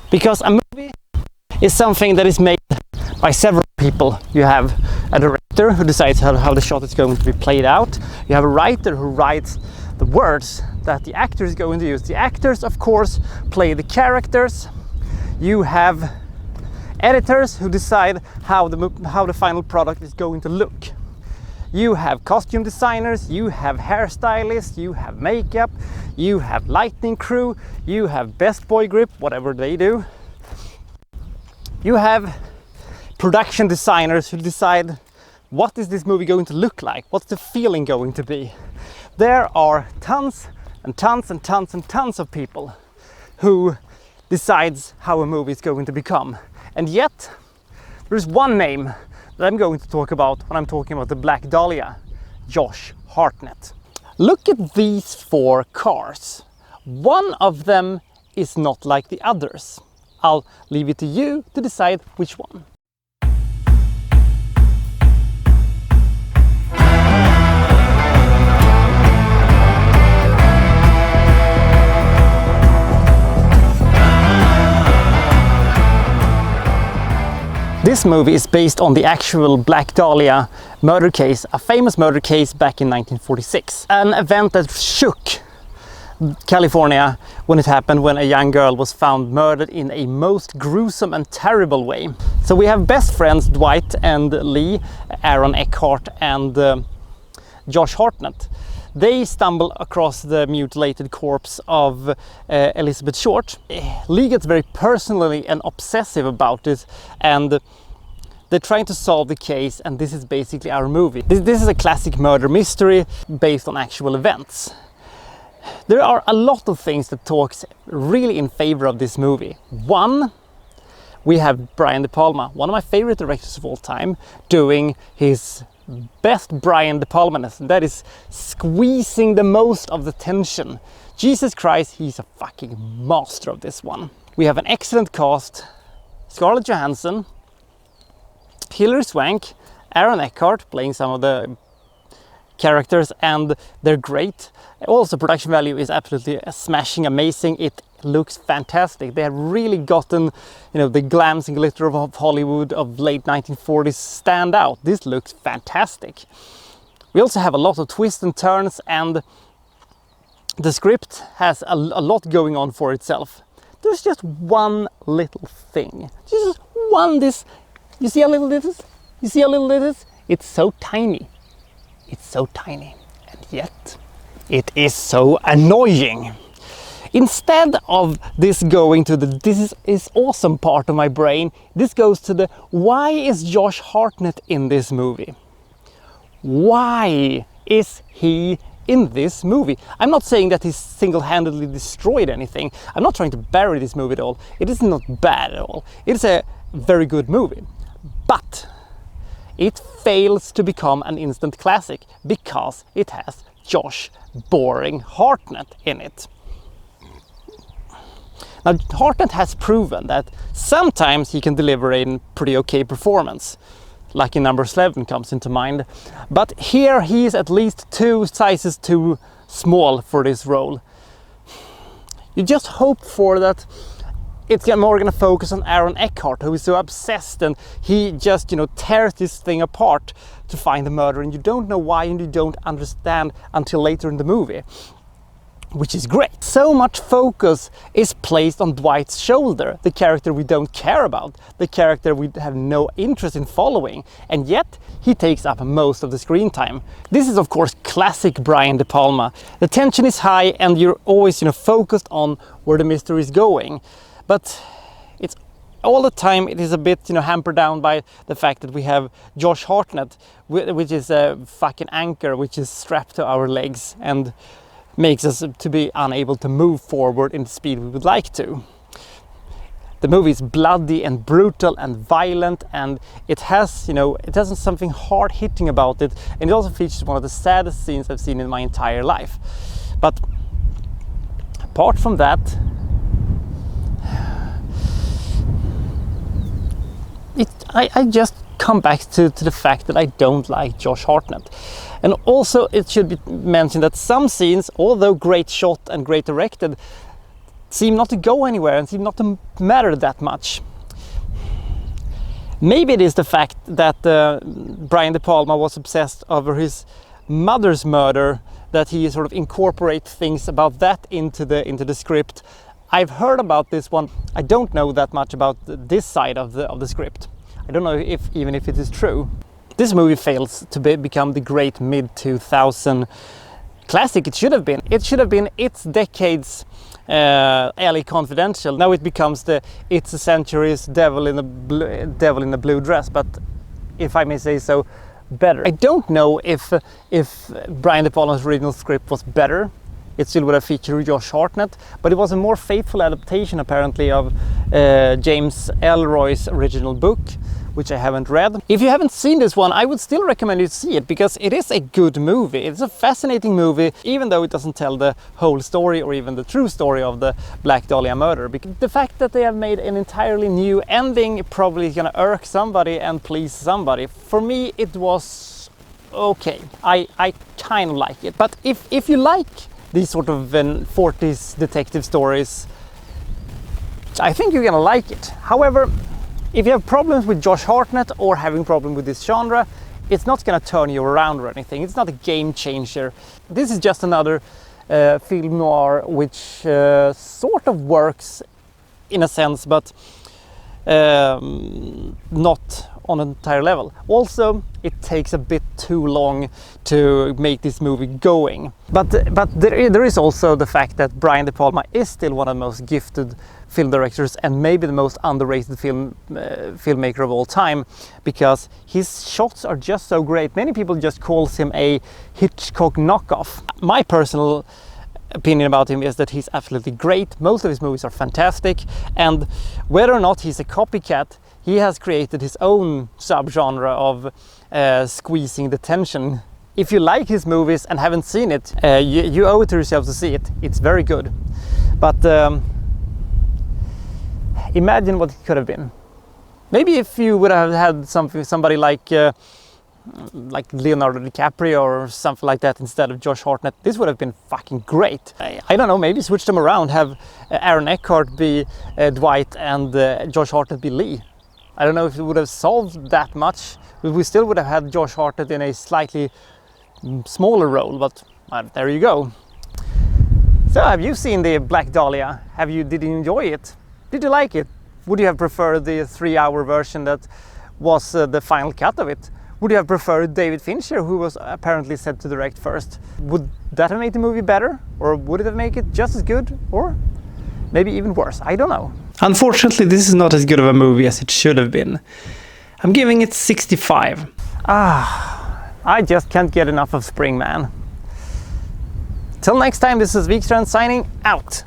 Because a movie is something that is made by several people. You have a director who decides how the shot is going to be played out. You have a writer who writes the words that the actor is going to use. The actors, of course, play the characters. You have editors who decide how the final product is going to look. You have costume designers, you have hairstylists, you have makeup, you have lighting crew, you have best boy grip, whatever they do. You have production designers who decide what is this movie going to look like, what's the feeling going to be. There are tons and tons and tons and tons of people who decides how a movie is going to become. And yet, there is one name that I'm going to talk about when I'm talking about the Black Dahlia, Josh Hartnett. Look at these 4 cars. One of them is not like the others. I'll leave it to you to decide which one. This movie is based on the actual Black Dahlia murder case, a famous murder case back in 1946. An event that shook California when it happened, when a young girl was found murdered in a most gruesome and terrible way. So we have best friends Dwight and Lee, Aaron Eckhart and Josh Hartnett. They stumble across the mutilated corpse of Elizabeth Short. Lee gets very personally and obsessive about it, and they're trying to solve the case, and this is basically our movie. This is a classic murder mystery based on actual events. There are a lot of things that talks really in favor of this movie. One, we have Brian De Palma, one of my favorite directors of all time, doing his best Brian De Palma-ness, that is squeezing the most of the tension. Jesus Christ, he's a fucking master of this one. We have an excellent cast: Scarlett Johansson, Hilary Swank, Aaron Eckhart playing some of the characters, and they're great. Also, production value is absolutely smashing, amazing. It looks fantastic. They have really gotten, you know, the glams and glitter of Hollywood of late 1940s stand out. This looks fantastic. We also have a lot of twists and turns, and the script has a lot going on for itself. There's just one little thing. Just one this. You see how little this is? You see how little this is? It's so tiny. It's so tiny. And yet, it is so annoying. Instead of this going to the this is awesome part of my brain, this goes to the why is Josh Hartnett in this movie? Why is he in this movie? I'm not saying that he single-handedly destroyed anything. I'm not trying to bury this movie at all. It is not bad at all. It is a very good movie. But it fails to become an instant classic because it has Josh Boring Hartnett in it. Now, Hartnett has proven that sometimes he can deliver a pretty okay performance. Lucky Number 11 comes into mind. But here he is at least 2 sizes too small for this role. You just hope for that it's more going to focus on Aaron Eckhart, who is so obsessed, and he just, tears this thing apart to find the murder, and you don't know why, and you don't understand until later in the movie, which is great. So much focus is placed on Dwight's shoulder, the character we don't care about, the character we have no interest in following, and yet he takes up most of the screen time. This is, of course, classic Brian De Palma. The tension is high, and you're always, focused on where the mystery is going. But it's all the time it is a bit, hampered down by the fact that we have Josh Hartnett, which is a fucking anchor, which is strapped to our legs and makes us to be unable to move forward in the speed we would like to. The movie is bloody and brutal and violent, and it has, it has something hard hitting about it, and it also features one of the saddest scenes I've seen in my entire life. But apart from that, I just come back to the fact that I don't like Josh Hartnett. And also it should be mentioned that some scenes, although great shot and great directed, seem not to go anywhere and seem not to matter that much. Maybe it is the fact that Brian De Palma was obsessed over his mother's murder, that he sort of incorporates things about that into the script. I've heard about this one. I don't know that much about this side of the script. I don't know even if it is true. This movie fails to become the great mid-2000 classic it should have been. It should have been its decade's LA Confidential. Now it becomes it's a century's devil in a blue dress, but if I may say so, better. I don't know if Brian De Palma's original script was better. It still would have featured Josh Hartnett, but it was a more faithful adaptation apparently of James Ellroy's original book, which I haven't read. If you haven't seen this one, I would still recommend you to see it, because it is a good movie. It's a fascinating movie, even though it doesn't tell the whole story or even the true story of the Black Dahlia murder. Because the fact that they have made an entirely new ending probably is gonna irk somebody and please somebody. For me, it was okay. I kind of like it. But if you like these sort of 40s detective stories, I think you're gonna like it. However, if you have problems with Josh Hartnett or having problems with this genre, it's not gonna turn you around or anything. It's not a game changer. This is just another film noir which sort of works in a sense, but not on an entire level. Also, it takes a bit too long to make this movie going. But there is also the fact that Brian De Palma is still one of the most gifted film directors and maybe the most underrated filmmaker of all time, because his shots are just so great. Many people just calls him a Hitchcock knockoff. My personal opinion about him is that he's absolutely great. Most of his movies are fantastic, and whether or not he's a copycat, he has created his own subgenre of squeezing the tension. If you like his movies and haven't seen it, you owe it to yourself to see it. It's very good. But imagine what it could have been. Maybe if you would have had somebody like Leonardo DiCaprio or something like that instead of Josh Hartnett, this would have been fucking great. I don't know, maybe switch them around, have Aaron Eckhart be Dwight and Josh Hartnett be Lee. I don't know if it would have solved that much, but we still would have had Josh Hartnett in a slightly smaller role, but there you go. So have you seen the Black Dahlia? Did you enjoy it? Did you like it? Would you have preferred the 3-hour version that was the final cut of it? Would you have preferred David Fincher, who was apparently set to direct first? Would that have made the movie better? Or would it have made it just as good? Or maybe even worse? I don't know. Unfortunately, this is not as good of a movie as it should have been. I'm giving it 65. I just can't get enough of spring, man. Till next time, this is Wikstrand signing out.